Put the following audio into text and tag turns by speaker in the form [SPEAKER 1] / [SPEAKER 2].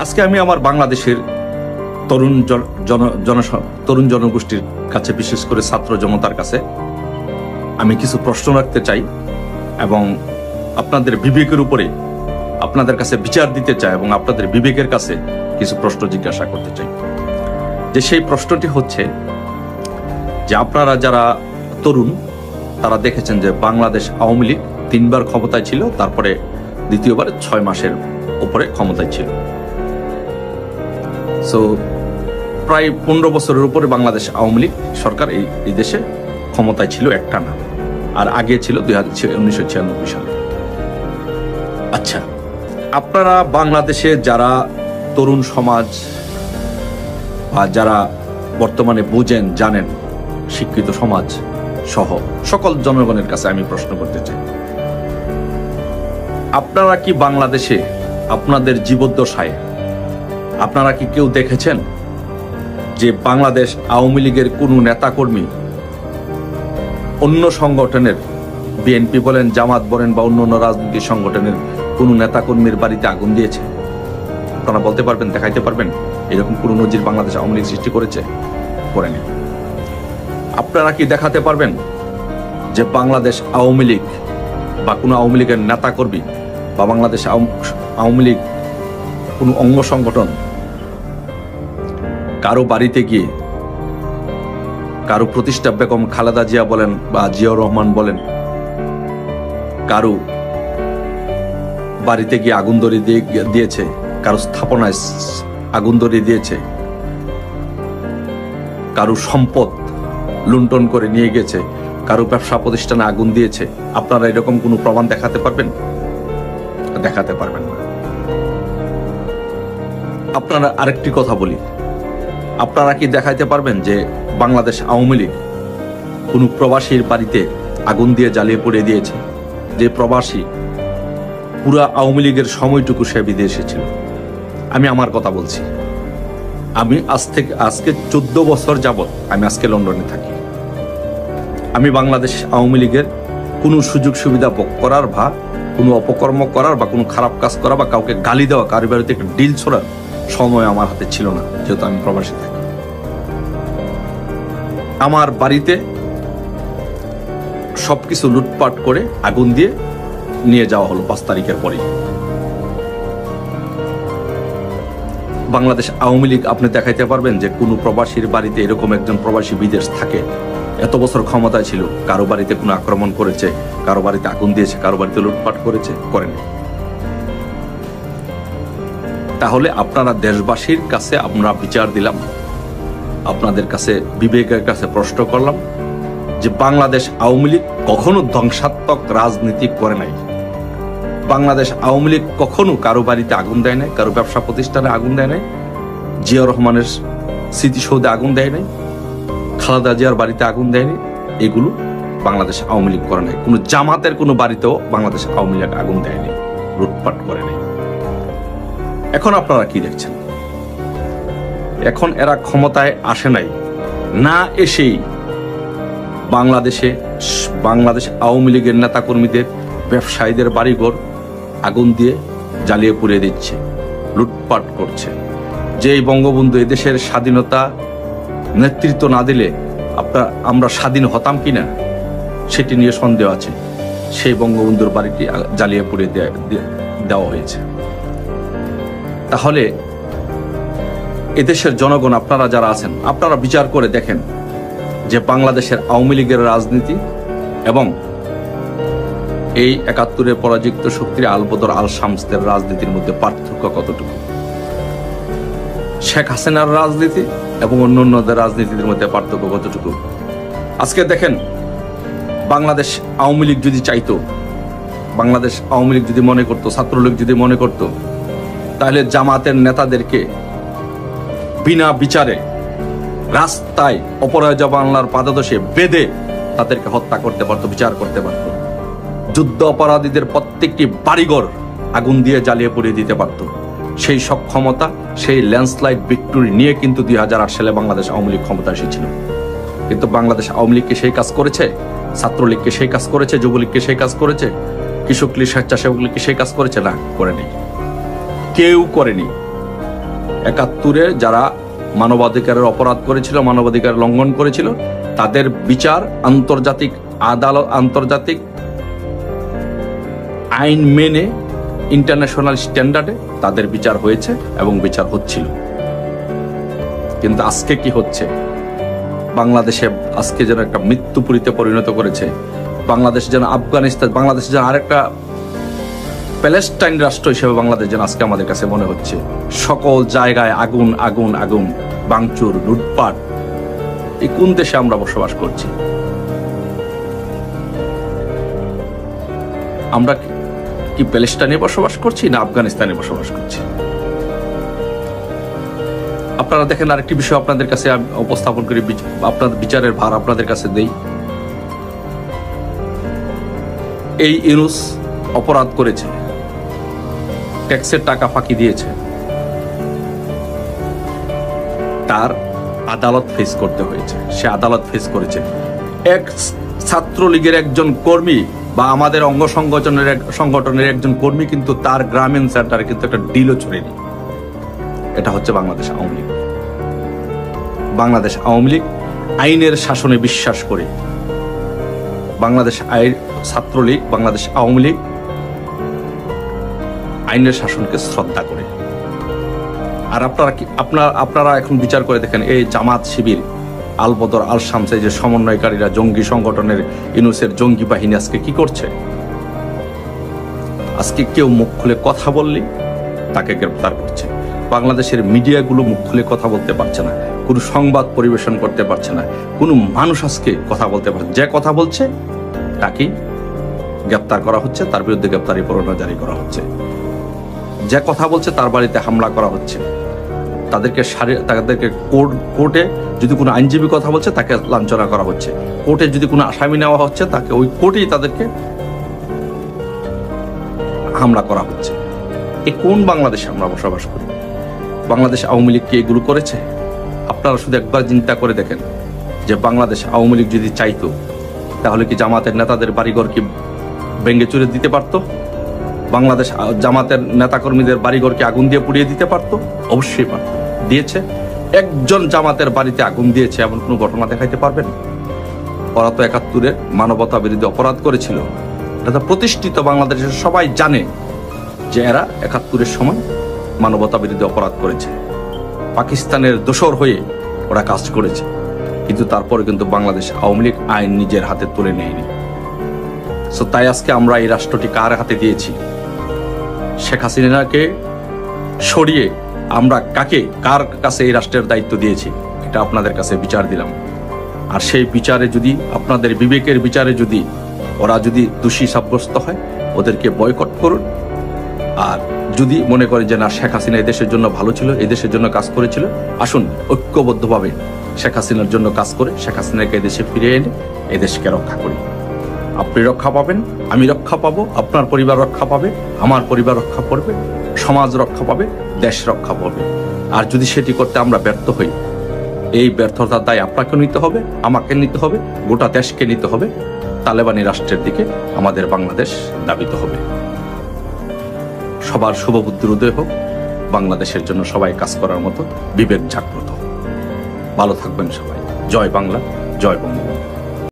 [SPEAKER 1] আজকে আমি আমার বাংলাদেশের তরুণ জনগোষ্ঠীর কাছে, বিশেষ করে ছাত্র জনতার কাছে আমি কিছু প্রশ্ন রাখতে চাই এবং আপনাদের বিবেকের উপরে আপনাদের কাছে বিচার দিতে চাই এবং আপনাদের বিবেকের কাছে কিছু প্রশ্ন জিজ্ঞাসা করতে চাই। যে সেই প্রশ্নটি হচ্ছে যে আপনারা যারা তরুণ তারা দেখেছেন যে বাংলাদেশ আওয়ামী লীগ 3 বার ক্ষমতায় ছিল, তারপরে দ্বিতীয়বার 6 মাসের উপরে ক্ষমতায় ছিল। সো প্রায় 15 বছরের উপরে বাংলাদেশ আওয়ামী লীগ সরকার এই দেশে ক্ষমতায় ছিল একটানা, আর আগে ছিল 1996 সালে। আচ্ছা, আপনারা বাংলাদেশে যারা তরুণ সমাজ বা যারা বর্তমানে বুঝেন জানেন, শিক্ষিত সমাজ সহ সকল জনগণের কাছে আমি প্রশ্ন করতে চাই, আপনারা কি বাংলাদেশে আপনাদের জীবদ্দশায় আপনারা কি কেউ দেখেছেন যে বাংলাদেশ আওয়ামী লীগের কোনো নেতাকর্মী অন্য সংগঠনের, বিএনপি বলেন, জামাত বলেন বা অন্য রাজনৈতিক সংগঠনের কোনো নেতাকর্মীর বাড়িতে আগুন দিয়েছে? আপনারা বলতে পারবেন, দেখাইতে পারবেন এরকম কোনো নজির বাংলাদেশ আওয়ামী লীগ সৃষ্টি করেছে? করেনি। আপনারা কি দেখাতে পারবেন যে বাংলাদেশ আওয়ামী লীগ বা কোনো আওয়ামী লীগের নেতাকর্মী বা বাংলাদেশ আওয়ামী লীগ কোনো অঙ্গ সংগঠন কারো বাড়িতে গিয়ে, কারো প্রতিষ্ঠা বেগম খালেদা জিয়া বলেন বা জিয়াউর রহমান বলেন, কারো বাড়িতে গিয়ে আগুন ধরিয়ে দিয়েছে, কারো স্থাপনায় আগুন ধরিয়ে দিয়েছে, কারো সম্পদ লুণ্ঠন করে নিয়ে গেছে, কারো ব্যবসা প্রতিষ্ঠানে আগুন দিয়েছে? আপনারা এরকম কোনো প্রমাণ দেখাতে পারবেন? দেখাতে পারবেন না। আপনারা আরেকটি কথা বলি, আপনারা কি দেখাইতে পারবেন যে বাংলাদেশ আওয়ামী লীগ কোনো প্রবাসীর বাড়িতে আগুন দিয়ে জ্বালিয়ে পুড়িয়ে দিয়েছে? যে প্রবাসী পুরা আওয়ামী লীগের সময়টুকু সে বিদেশে ছিল। আমি আমার কথা বলছি, আমি আজকে 14 বছর যাবৎ আমি আজকে লন্ডনে থাকি। আমি বাংলাদেশ আওয়ামী লীগের কোনো সুযোগ সুবিধা ভোগ করার বা কোনো অপকর্ম করার বা কোনো খারাপ কাজ করা বা কাউকে গালি দেওয়া, কারোর বাড়িতে একটা ডিল ছোড়ার সময় আমার হাতে ছিল না, যেহেতু আমি প্রবাসী থাকি। আমার বাড়িতে সবকিছু লুটপাট করে আগুন দিয়ে নিয়ে যাওয়া হলো 5 তারিখের পরে। বাংলাদেশ আওয়ামী লীগ আপনি দেখাইতে পারবেন যে কোনো প্রবাসীর বাড়িতে এরকম একজন প্রবাসী বিদেশ থাকে, এত বছর ক্ষমতায় ছিল, কারো বাড়িতে কোনো আক্রমণ করেছে, কারো বাড়িতে আগুন দিয়েছে, কারো বাড়িতে লুটপাট করেছে? করেনি। তাহলে আপনারা দেশবাসীর কাছে আমরা বিচার দিলাম, আপনাদের কাছে বিবেকের কাছে প্রশ্ন করলাম যে বাংলাদেশ আওয়ামী লীগ কখনো ধ্বংসাত্মক রাজনীতি করে নাই। বাংলাদেশ আওয়ামী লীগ কখনো কারো বাড়িতে আগুন দেয় নাই, কারো ব্যবসা প্রতিষ্ঠানে আগুন দেয় নাই, জিয়াউর রহমানের স্মৃতিসৌধে আগুন দেয় নাই, খালেদা জিয়ার বাড়িতে আগুন দেয়নি। এগুলো বাংলাদেশ আওয়ামী লীগ করে নাই। কোনো জামাতের কোনো বাড়িতেও বাংলাদেশ আওয়ামী লীগ আগুন দেয়নি, লুটপাট করে নাই। এখন আপনারা কি দেখছেন? এখন এরা ক্ষমতায় আসে নাই, না এসেই বাংলাদেশ আওয়ামী লীগের নেতাকর্মীদের, ব্যবসায়ীদের বাড়িঘর আগুন দিয়ে জ্বালিয়ে পুড়িয়ে দিচ্ছে, লুটপাট করছে। যেই বঙ্গবন্ধু এদেশের স্বাধীনতা নেতৃত্ব না দিলে আমরা স্বাধীন হতাম কিনা সেটি নিয়ে সন্দেহ আছে। সেই বঙ্গবন্ধুর বাড়িটি জ্বালিয়ে পুড়িয়ে দেওয়া হয়েছে। তাহলে এদেশের জনগণ, আপনারা যারা আছেন, আপনারা বিচার করে দেখেন যে বাংলাদেশের আওয়ামী লীগের রাজনীতি এবং এই 71-এর পরাজিত শক্তির আলবদর আল শামসদের রাজনীতির মধ্যে পার্থক্য কতটুকু? শেখ হাসিনার রাজনীতি এবং অন্যান্যদের রাজনীতির মধ্যে পার্থক্য কতটুকু? আজকে দেখেন, বাংলাদেশ আওয়ামী লীগ যদি চাইতো, বাংলাদেশ আওয়ামী লীগ যদি মনে করতো, ছাত্রলীগ যদি মনে করতো, তাহলে জামাতের নেতাদেরকে বিনা বিচারে রাস্তায় অপরাজয় বাংলার পাদদেশে বেঁধে তাদেরকে হত্যা করতে পারতো, বিচার করতে পারতো। যুদ্ধ অপরাধীদের প্রত্যেকটি বাড়িঘর আগুন দিয়ে জ্বালিয়ে পুড়িয়ে দিতে পারত। সেই সক্ষমতা, সেই ল্যান্ডস্লাইড ভিক্টরি নিয়ে কিন্তু 2008 সালে বাংলাদেশ আওয়ামী লীগ ক্ষমতা এসেছিল। কিন্তু বাংলাদেশ আওয়ামী লীগকে সেই কাজ করেছে, ছাত্রলীগকে সেই কাজ করেছে, যুবলীগকে সেই কাজ করেছে, কৃষক লীগ, স্বেচ্ছাসেবক লীগকে সেই কাজ করেছে? না, করেনি। কেউ করেনি। ৭১-এ যারা মানবাধিকারের অপরাধ করেছিল, মানবাধিকার লঙ্ঘন করেছিল, তাদের বিচার আন্তর্জাতিক আদালত, আন্তর্জাতিক আইন মেনে, ইন্টারন্যাশনাল স্ট্যান্ডার্ডে তাদের বিচার হয়েছে এবং বিচার হচ্ছিল। কিন্তু আজকে কি হচ্ছে? বাংলাদেশে আজকে যেন একটা মৃত্যুপুরীতে পরিণত করেছে। বাংলাদেশ যেন আফগানিস্তান, বাংলাদেশ যেন আরেকটা প্যালেস্টাইন রাষ্ট্র হিসেবে বাংলাদেশ যেন আজকে আমাদের কাছে মনে হচ্ছে। সকল জায়গায় আগুন আগুন আগুন, ভাঙচুর, লুটপাট। এই কোন দেশে আমরা বসবাস করছি? আমরা কি প্যালেস্টাইনে বসবাস করছি না আফগানিস্তানে বসবাস করছি? আপনারা দেখেন, আরেকটি বিষয় আপনাদের কাছে আমি উপস্থাপন করি, আপনাদের বিচারের ভার আপনাদের কাছে দেই। এই ইউনূস অপরাধ করেছে, ট্যাক্সের টাকা ফাঁকি দিয়েছে, তার আদালত ফেস করতে হয়েছে, সে আদালত ফেস করেছে। এক ছাত্রলীগের একজন কর্মী বা আমাদের অঙ্গ সংগঠনের একজন কর্মী কিন্তু তার গ্রামীণ সেন্টারে কিন্তু একটা ডিলও ছড়েনি। এটা হচ্ছে বাংলাদেশ আওয়ামী লীগ। বাংলাদেশ আওয়ামী লীগ আইনের শাসনে বিশ্বাস করে। বাংলাদেশ ছাত্রলীগ, বাংলাদেশ আওয়ামী লীগ আইনের শাসনকে শ্রদ্ধা করে। আর আপনারা এখন বিচার করে দেখেন, এই জামাত, শিবির, আল বদর, আল শামসে যে সমন্বয়কারীরা, জঙ্গি সংগঠনের ইউনূসের জঙ্গি বাহিনী আজকে কি করছে? আজকে কেউ মুখ খুলে কথা বললে তাকে গ্রেফতার করছে। বাংলাদেশের মিডিয়াগুলো মুখ খুলে কথা বলতে পারছে না, কোনো সংবাদ পরিবেশন করতে পারছে না, কোনো মানুষ আজকে কথা বলতে পারছে। যে কথা বলছে তাকেই গ্রেফতার করা হচ্ছে, তার বিরুদ্ধে গ্রেফতারি পরোয়ানা জারি করা হচ্ছে। যে কথা বলছে তার বাড়িতে হামলা করা হচ্ছে, তাদেরকে কোর্টে যদি কোনো আইনজীবী কথা বলছে তাকে লাঞ্ছনা করা হচ্ছে, কোর্টে যদি কোনো আসামি নেওয়া হচ্ছে তাকে ওই কোর্টেই তাদেরকে হামলা করা হচ্ছে। এই কোন বাংলাদেশে আমরা বসবাস করি? বাংলাদেশ আওয়ামী লীগ কি এগুলো করেছে? আপনারা শুধু একবার চিন্তা করে দেখেন যে বাংলাদেশ আওয়ামী লীগ যদি চাইতো তাহলে কি জামাতের নেতাদের বাড়িঘর কি ভেঙে চুরে দিতে পারতো? বাংলাদেশ জামাতের নেতাকর্মীদের বাড়িঘরকে আগুন দিয়ে পুড়িয়ে দিতে পারতো? অবশ্যই পারত। দিয়েছে? একজন জামাতের বাড়িতে আগুন দিয়েছে এমন কোনো ঘটনা দেখাইতে পারবেন? ওরা তো ৭১-এ মানবতা বিরোধী অপরাধ করেছিল। এটা প্রতিষ্ঠিত, বাংলাদেশের সবাই জানে যে এরা ৭১-এর সময় মানবতা বিরোধী অপরাধ করেছে, পাকিস্তানের দোসর হয়ে ওরা কাজ করেছে। কিন্তু তারপরে কিন্তু বাংলাদেশ আওয়ামী লীগ আইন নিজের হাতে তুলে নেয়নি। তাই আজকে আমরা এই রাষ্ট্রটি কার হাতে দিয়েছি? শেখ হাসিনাকে সরিয়ে আমরা কার কাছে এই রাষ্ট্রের দায়িত্ব দিয়েছি? এটা আপনাদের কাছে বিচার দিলাম। আর সেই বিচারে যদি, আপনাদের বিবেকের বিচারে যদি ওরা যদি দোষী সাব্যস্ত হয়, ওদেরকে বয়কট করুন। আর যদি মনে করে যে না, শেখ হাসিনা এদেশের জন্য ভালো ছিল, এদেশের জন্য কাজ করেছিল, আসুন ঐক্যবদ্ধভাবে শেখ হাসিনার জন্য কাজ করে শেখ হাসিনাকে এদেশে ফিরিয়ে এনে এদেশকে রক্ষা করি। আপনি রক্ষা পাবেন, আমি রক্ষা পাবো, আপনার পরিবার রক্ষা পাবে, আমার পরিবার রক্ষা পাবে, সমাজ রক্ষা পাবে, দেশ রক্ষা পাবে। আর যদি সেটি করতে আমরা ব্যর্থ হই, এই ব্যর্থতার দায় আপনাকে নিতে হবে, আমাকে নিতে হবে, গোটা দেশকে নিতে হবে। তালেবানি রাষ্ট্রের দিকে আমাদের বাংলাদেশ ধাবিত হবে। সবার শুভবুদ্ধির উদয় হোক, বাংলাদেশের জন্য সবাই কাজ করার মতো বিবেক জাগ্রত। ভালো থাকবেন সবাই। জয় বাংলা, জয় বঙ্গবন্ধু।